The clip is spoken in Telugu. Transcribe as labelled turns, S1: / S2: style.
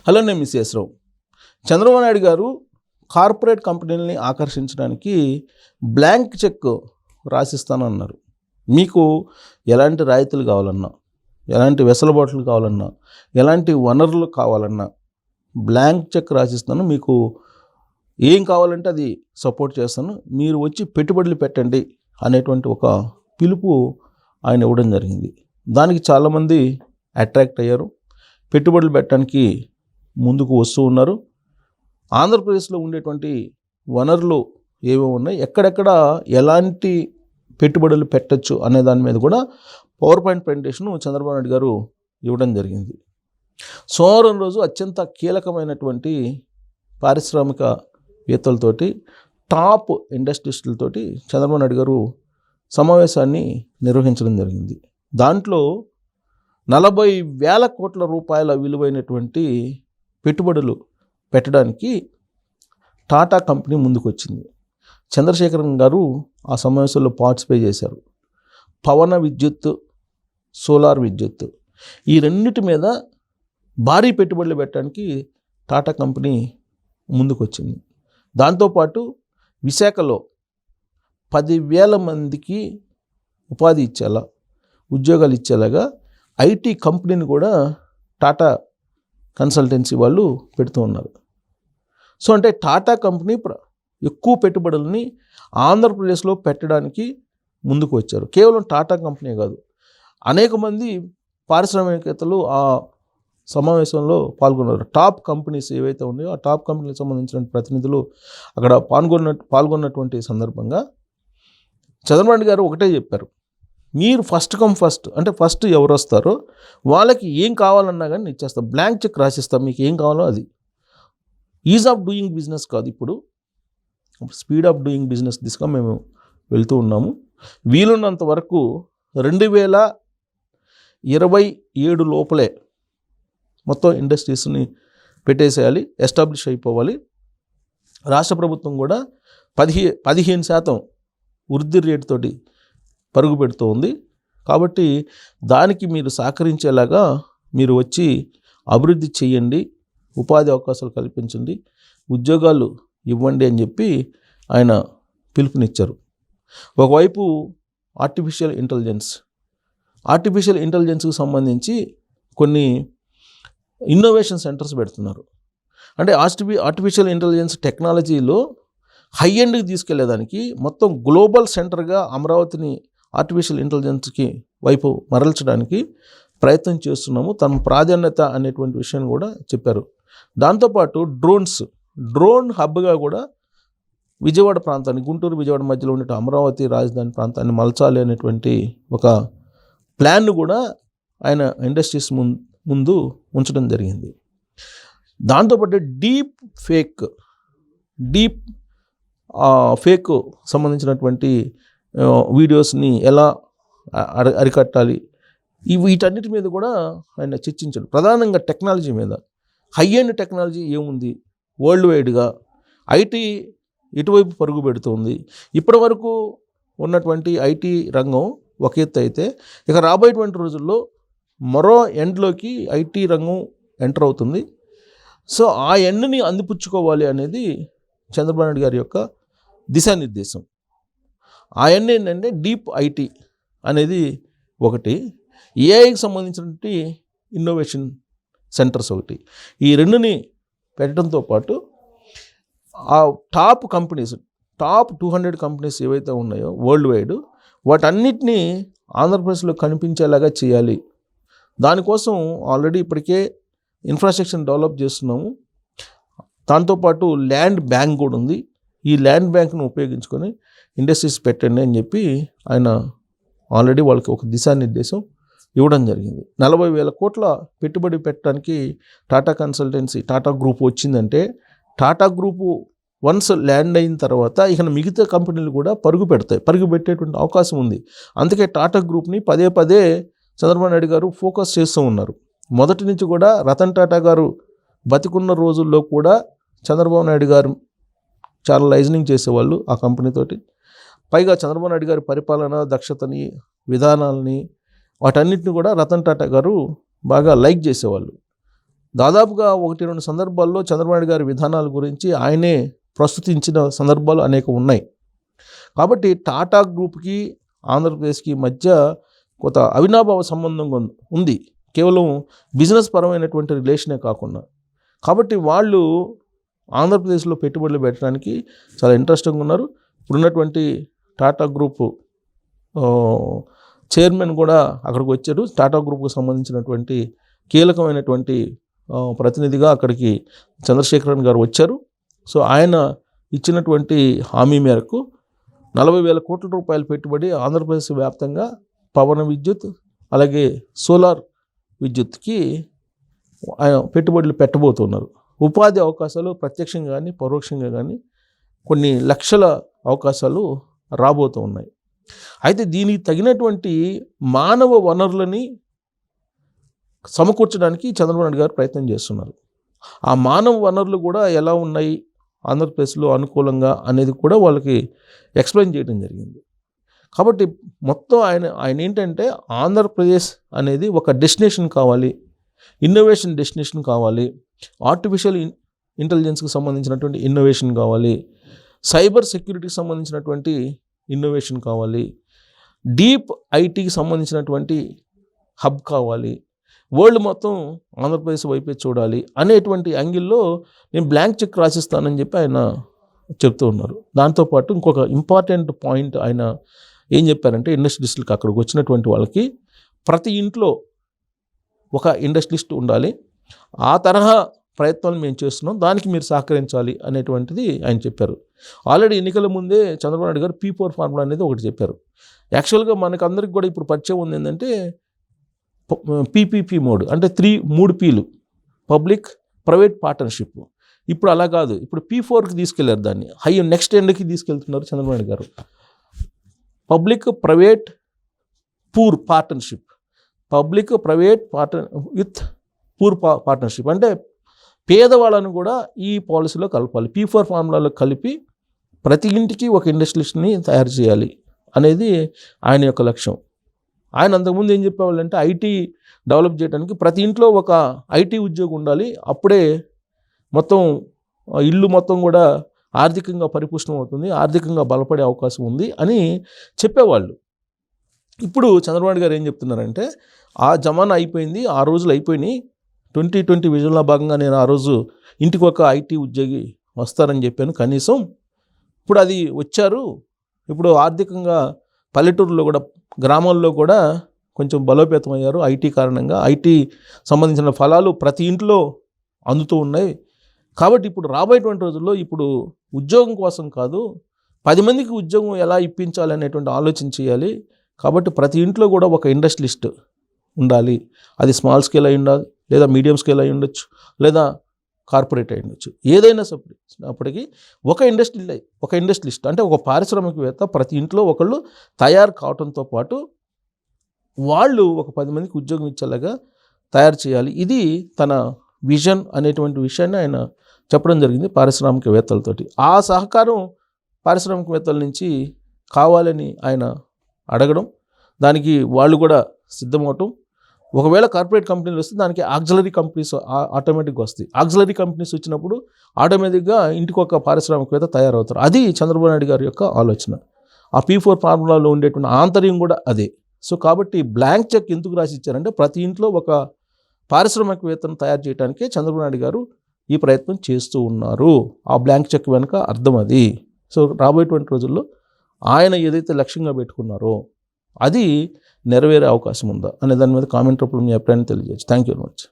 S1: హలో, నేను మిస్ రావు. చంద్రబాబు నాయుడు గారు కార్పొరేట్ కంపెనీలని ఆకర్షించడానికి బ్లాంక్ చెక్ రాసిస్తానన్నారు. మీకు ఎలాంటి రాయితీలు కావాలన్నా, ఎలాంటి వెసులుబాట్లు కావాలన్నా, ఎలాంటి వనరులు కావాలన్నా బ్లాంక్ చెక్ రాసిస్తాను. మీకు ఏం కావాలంటే అది సపోర్ట్ చేస్తాను, మీరు వచ్చి పెట్టుబడులు పెట్టండి అనేటువంటి ఒక పిలుపు ఆయన ఇవ్వడం జరిగింది. దానికి చాలామంది అట్రాక్ట్ అయ్యారు, పెట్టుబడులు పెట్టడానికి ముందుకు వస్తూ ఉన్నారు. ఆంధ్రప్రదేశ్లో ఉండేటువంటి వనరులు ఏవో ఉన్నాయి, ఎక్కడెక్కడ ఎలాంటి పెట్టుబడులు పెట్టచ్చు అనే దాని మీద కూడా power point presentation Chandrababu Naidu గారు ఇవ్వడం జరిగింది. సోమవారం రోజు అత్యంత కీలకమైనటువంటి పారిశ్రామికవేత్తలతోటి, టాప్ ఇండస్ట్రీస్లతోటి చంద్రబాబు నాయుడు గారు సమావేశాన్ని నిర్వహించడం జరిగింది. దాంట్లో 40,000 కోట్ల రూపాయల విలువైనటువంటి పెట్టుబడులు పెట్టడానికి టాటా కంపెనీ ముందుకు వచ్చింది. చంద్రశేఖరన్ గారు ఆ సమావేశంలో పార్టిసిపేట్ చేశారు. పవన విద్యుత్, సోలార్ విద్యుత్, ఈ రెండింటి మీద భారీ పెట్టుబడులు పెట్టడానికి టాటా కంపెనీ ముందుకు వచ్చింది. దాంతోపాటు విశాఖలో 10,000 మందికి ఉపాధి ఇచ్చేలా, ఉద్యోగాలు ఇచ్చేలాగా ఐటీ కంపెనీని కూడా టాటా కన్సల్టెన్సీ వాళ్ళు పెడుతూ ఉన్నారు. సో అంటే టాటా కంపెనీ ఎక్కువ పెట్టుబడులని ఆంధ్రప్రదేశ్లో పెట్టడానికి ముందుకు వచ్చారు. కేవలం టాటా కంపెనీ కాదు, అనేక మంది పారిశ్రామికవేత్తలు ఆ సమావేశంలో పాల్గొన్నారు. టాప్ కంపెనీస్ ఏవైతే ఉన్నాయో ఆ టాప్ కంపెనీలకు సంబంధించిన ప్రతినిధులు అక్కడ పాల్గొన్నటువంటి సందర్భంగా చంద్రబాబు నాయుడు గారు ఒకటే చెప్పారు, మీరు ఫస్ట్ కమ్ ఫస్ట్, అంటే ఫస్ట్ ఎవరు వస్తారో వాళ్ళకి ఏం కావాలన్నా కానీ ఇచ్చేస్తాం, బ్లాంక్ చెక్ రాసిస్తాం, మీకు ఏం కావాలో అది. ఈజ్ ఆఫ్ డూయింగ్ బిజినెస్ కాదు, ఇప్పుడు స్పీడ్ ఆఫ్ డూయింగ్ బిజినెస్ దిశగా మేము వెళ్తూ ఉన్నాము. వీలున్నంత వరకు 2027 లోపలే మొత్తం ఇండస్ట్రీస్ని పెట్టేసేయాలి, ఎస్టాబ్లిష్ అయిపోవాలి. రాష్ట్ర ప్రభుత్వం కూడా 15% వృద్ధి రేటుతోటి పరుగు పెడుతూ ఉంది. కాబట్టి దానికి మీరు సహకరించేలాగా మీరు వచ్చి అభివృద్ధి చేయండి, ఉపాధి అవకాశాలు కల్పించండి, ఉద్యోగాలు ఇవ్వండి అని చెప్పి ఆయన పిలుపునిచ్చారు. ఒకవైపు ఆర్టిఫిషియల్ ఇంటెలిజెన్స్కి సంబంధించి కొన్ని ఇన్నోవేషన్ సెంటర్స్ పెడుతున్నారు. అంటే ఆర్టిఫిషియల్ ఇంటెలిజెన్స్ టెక్నాలజీలో హై ఎండ్కి తీసుకెళ్లేదానికి మొత్తం గ్లోబల్ సెంటర్గా అమరావతిని ఆర్టిఫిషియల్ ఇంటెలిజెన్స్కి వైపు మరల్చడానికి ప్రయత్నం చేస్తున్నాము, తమ ప్రాధాన్యత అనేటువంటి విషయాన్ని కూడా చెప్పారు. దాంతోపాటు డ్రోన్ హబ్గా కూడా విజయవాడ ప్రాంతాన్ని, గుంటూరు విజయవాడ మధ్యలో ఉండే అమరావతి రాజధాని ప్రాంతాన్ని మలచాలి అనేటువంటి ఒక ప్లాన్ను కూడా ఆయన ఇండస్ట్రీస్ ముందు ఉంచడం జరిగింది. దాంతోపాటు డీప్ ఫేక్ సంబంధించినటువంటి వీడియోస్ని ఎలా అరికట్టాలి, వీటన్నిటి మీద కూడా ఆయన చర్చించాడు. ప్రధానంగా టెక్నాలజీ మీద, హై ఎండ్ టెక్నాలజీ ఏముంది వరల్డ్ వైడ్గా, ఐటీ ఎటువైపు పరుగు పెడుతుంది, ఇప్పటి వరకు ఉన్నటువంటి ఐటీ రంగం ఒక ఎత్తు అయితే, ఇక రాబోయేటువంటి రోజుల్లో మరో ఎండ్లోకి ఐటీ రంగం ఎంటర్ అవుతుంది. సో ఆ ఎండ్ని అందిపుచ్చుకోవాలి అనేది చంద్రబాబు నాయుడు గారి యొక్క దిశానిర్దేశం. ఆ ఎండ్ ఏంటంటే డీప్ ఐటీ అనేది ఒకటి, ఏఐకి సంబంధించినటువంటి ఇన్నోవేషన్ సెంటర్స్ ఒకటి. ఈ రెండుని పెట్టడంతో పాటు ఆ టాప్ 200 కంపెనీస్ ఏవైతే ఉన్నాయో వరల్డ్ వైడ్, వాటన్నిటినీ ఆంధ్రప్రదేశ్లో కనిపించేలాగా చేయాలి. దానికోసం ఆల్రెడీ ఇప్పటికే ఇన్ఫ్రాస్ట్రక్చర్ డెవలప్ చేస్తున్నాము. దాంతోపాటు ల్యాండ్ బ్యాంక్ కూడా ఉంది. ఈ ల్యాండ్ బ్యాంక్ను ఉపయోగించుకొని ఇండస్ట్రీస్ పెట్టండి అని చెప్పి ఆయన ఆల్రెడీ వాళ్ళకి ఒక దిశానిర్దేశం ఇవ్వడం జరిగింది. 40,000 కోట్ల పెట్టుబడి పెట్టడానికి టాటా కన్సల్టెన్సీ, టాటా గ్రూప్ వచ్చిందంటే, టాటా గ్రూపు వన్స్ ల్యాండ్ అయిన తర్వాత ఇక మిగతా కంపెనీలు కూడా పరుగు పెట్టేటువంటి అవకాశం ఉంది. అందుకే టాటా గ్రూప్ని పదే చంద్రబాబు నాయుడు గారు ఫోకస్ చేస్తూ ఉన్నారు. మొదటి నుంచి కూడా రతన్ టాటా గారు బతికున్న రోజుల్లో కూడా చంద్రబాబు నాయుడు గారు చాలా లైజనింగ్ చేసేవాళ్ళు ఆ కంపెనీతోటి. పైగా చంద్రబాబు నాయుడు గారి పరిపాలన దక్షతని, విధానాలని, వాటన్నిటిని కూడా రతన్ టాటా గారు బాగా లైక్ చేసేవాళ్ళు. దాదాపుగా 1-2 సందర్భాల్లో చంద్రబాబు నాయుడు గారి విధానాల గురించి ఆయనే ప్రస్తుతించిన సందర్భాలు అనేక ఉన్నాయి. కాబట్టి టాటా గ్రూప్కి ఆంధ్రప్రదేశ్కి మధ్య కొంత అవినాభావ సంబంధం ఉంది, కేవలం బిజినెస్ పరమైనటువంటి రిలేషనే కాకుండా. కాబట్టి వాళ్ళు ఆంధ్రప్రదేశ్లో పెట్టుబడులు పెట్టడానికి చాలా ఇంట్రెస్టింగ్గా ఉన్నారు. ఇప్పుడున్నటువంటి టాటా గ్రూప్ చైర్మన్ కూడా అక్కడికి వచ్చారు. టాటా గ్రూప్కు సంబంధించినటువంటి కీలకమైనటువంటి ప్రతినిధిగా అక్కడికి చంద్రశేఖరన్ గారు వచ్చారు. సో ఆయన ఇచ్చినటువంటి హామీ మేరకు 40,000 కోట్ల రూపాయల పెట్టుబడి ఆంధ్రప్రదేశ్ వ్యాప్తంగా పవన విద్యుత్ అలాగే సోలార్ విద్యుత్కి ఆయన పెట్టుబడులు పెట్టబోతున్నారు. ఉపాధి అవకాశాలు ప్రత్యక్షంగా కానీ పరోక్షంగా కానీ కొన్ని లక్షల అవకాశాలు రాబోతూ ఉన్నాయి. అయితే దీనికి తగినటువంటి మానవ వనరులని సమకూర్చడానికి చంద్రబాబు నాయుడు గారు ప్రయత్నం చేస్తున్నారు. ఆ మానవ వనరులు కూడా ఎలా ఉన్నాయి ఆంధ్రప్రదేశ్లో అనుకూలంగా అనేది కూడా వాళ్ళకి ఎక్స్ప్లెయిన్ చేయడం జరిగింది. కాబట్టి మొత్తం ఆయన ఏంటంటే ఆంధ్రప్రదేశ్ అనేది ఒక డెస్టినేషన్ కావాలి, ఇన్నోవేషన్ డెస్టినేషన్ కావాలి, ఆర్టిఫిషియల్ ఇంటెలిజెన్స్కి సంబంధించినటువంటి ఇన్నోవేషన్ కావాలి, సైబర్ సెక్యూరిటీకి సంబంధించినటువంటి ఇన్నోవేషన్ కావాలి, డీప్ ఐటీకి సంబంధించినటువంటి హబ్ కావాలి, వరల్డ్ మొత్తం ఆంధ్రప్రదేశ్ వైపే చూడాలి అనేటువంటి యాంగిల్లో నేను బ్లాంక్ చెక్ రాసిస్తానని చెప్పి ఆయన చెప్తూ ఉన్నారు. దాంతోపాటు ఇంకొక ఇంపార్టెంట్ పాయింట్ ఆయన ఏం చెప్పారంటే, ఇండస్ట్రియలిస్టులకు అక్కడికి వచ్చినటువంటి వాళ్ళకి ప్రతి ఇంట్లో ఒక ఇండస్ట్రియలిస్ట్ ఉండాలి, ఆ తరహా ప్రయత్నాలు మేము చేస్తున్నాం, దానికి మీరు సహకరించాలి అనేటువంటిది ఆయన చెప్పారు. ఆల్రెడీ ఎన్నికల ముందే చంద్రబాబు నాయుడు గారు P4 ఫార్ములా అనేది ఒకటి చెప్పారు. యాక్చువల్గా మనకు అందరికి కూడా ఇప్పుడు పరిచయం ఉంది ఏంటంటే PPP మోడ్, అంటే 3 Pలు, పబ్లిక్ ప్రైవేట్ పార్ట్నర్షిప్. ఇప్పుడు అలా కాదు, ఇప్పుడు P4కి తీసుకెళ్లారు, దాన్ని నెక్స్ట్ ఎండ్కి తీసుకెళ్తున్నారు చంద్రబాబు నాయుడు గారు. Public private poor partnership, public private with poor partnership, అంటే పేదవాళ్ళను కూడా ఈ పాలసీలో కలపాలి. P4 ఫార్ములాలో కలిపి ప్రతి ఇంటికి ఒక ఇండస్ట్రియలిస్ట్ని తయారు చేయాలి అనేది ఆయన యొక్క లక్ష్యం. ఆయన అంతకుముందు ఏం చెప్పేవాళ్ళంటే ఐటీ డెవలప్ చేయడానికి ప్రతి ఇంట్లో ఒక ఐటీ ఉద్యోగం ఉండాలి, అప్పుడే మొత్తం ఇల్లు మొత్తం కూడా ఆర్థికంగా పరిపుష్టం అవుతుంది, ఆర్థికంగా బలపడే అవకాశం ఉంది అని చెప్పేవాళ్ళు. ఇప్పుడు చంద్రబాబు గారు ఏం చెప్తున్నారంటే ఆ జమానా అయిపోయింది, ఆ రోజులు అయిపోయినాయి. 2020 విజన్లో భాగంగా నేను ఆ రోజు ఇంటికి ఒక ఐటీ ఉద్యోగి వస్తారని చెప్పాను, కనీసం ఇప్పుడు అది వచ్చారు. ఇప్పుడు ఆర్థికంగా పల్లెటూరులో కూడా గ్రామాల్లో కూడా కొంచెం బలోపేతం అయ్యారు ఐటీ కారణంగా. ఐటీ సంబంధించిన ఫలాలు ప్రతి ఇంట్లో అందుతూ ఉన్నాయి. కాబట్టి ఇప్పుడు రాబోయేటువంటి రోజుల్లో ఇప్పుడు ఉద్యోగం కోసం కాదు, 10 మందికి ఉద్యోగం ఎలా ఇప్పించాలి అనేటువంటి ఆలోచన చేయాలి. కాబట్టి ప్రతి ఇంట్లో కూడా ఒక ఇండస్ట్రియలిస్ట్ ఉండాలి. అది స్మాల్ స్కేల్ అయి ఉండాలి, లేదా మీడియం స్కేల్ అయి ఉండొచ్చు, లేదా కార్పొరేట్ అయి ఉండొచ్చు. ఏదైనా అప్పటికి ఒక ఇండస్ట్రియలిస్ట్ అంటే ఒక పారిశ్రామికవేత్త ప్రతి ఇంట్లో ఒకళ్ళు తయారు కావడంతో పాటు వాళ్ళు ఒక 10 మందికి ఉద్యోగం ఇచ్చేలాగా తయారు చేయాలి. ఇది తన విజన్ అనేటువంటి విషయాన్ని ఆయన చెప్పడం జరిగింది పారిశ్రామికవేత్తలతోటి. ఆ సహకారం పారిశ్రామికవేత్తల నుంచి కావాలని ఆయన అడగడం, దానికి వాళ్ళు కూడా సిద్ధమవటం. ఒకవేళ కార్పొరేట్ కంపెనీలు వస్తే దానికి ఆక్సిలరీ కంపెనీస్ ఆటోమేటిక్గా వస్తాయి. ఆక్సిలరీ కంపెనీస్ వచ్చినప్పుడు ఆటోమేటిక్గా ఇంటికి ఒక పారిశ్రామికవేత్త తయారవుతారు. అది చంద్రబాబు నాయుడు గారి యొక్క ఆలోచన. ఆ P4 ఫార్ములాలో ఉండేటువంటి ఆంతర్యం కూడా అదే. సో కాబట్టి బ్లాంక్ చెక్ ఎందుకు రాసి ఇచ్చారంటే ప్రతి ఇంట్లో ఒక పారిశ్రామికవేత్తను తయారు చేయడానికే చంద్రబాబు నాయుడు గారు ఈ ప్రయత్నం చేస్తూ ఉన్నారు. ఆ బ్లాంక్ చెక్ వెనుక అర్థం అది. సో రాబోయేటువంటి రోజుల్లో ఆయన ఏదైతే లక్ష్యంగా పెట్టుకున్నారో అది నెరవేరే అవకాశం ఉందా అనే దాని మీద కామెంట్ రూపంలో మీ అభిప్రాయాన్ని తెలియజేయచ్చు. Thank you very much.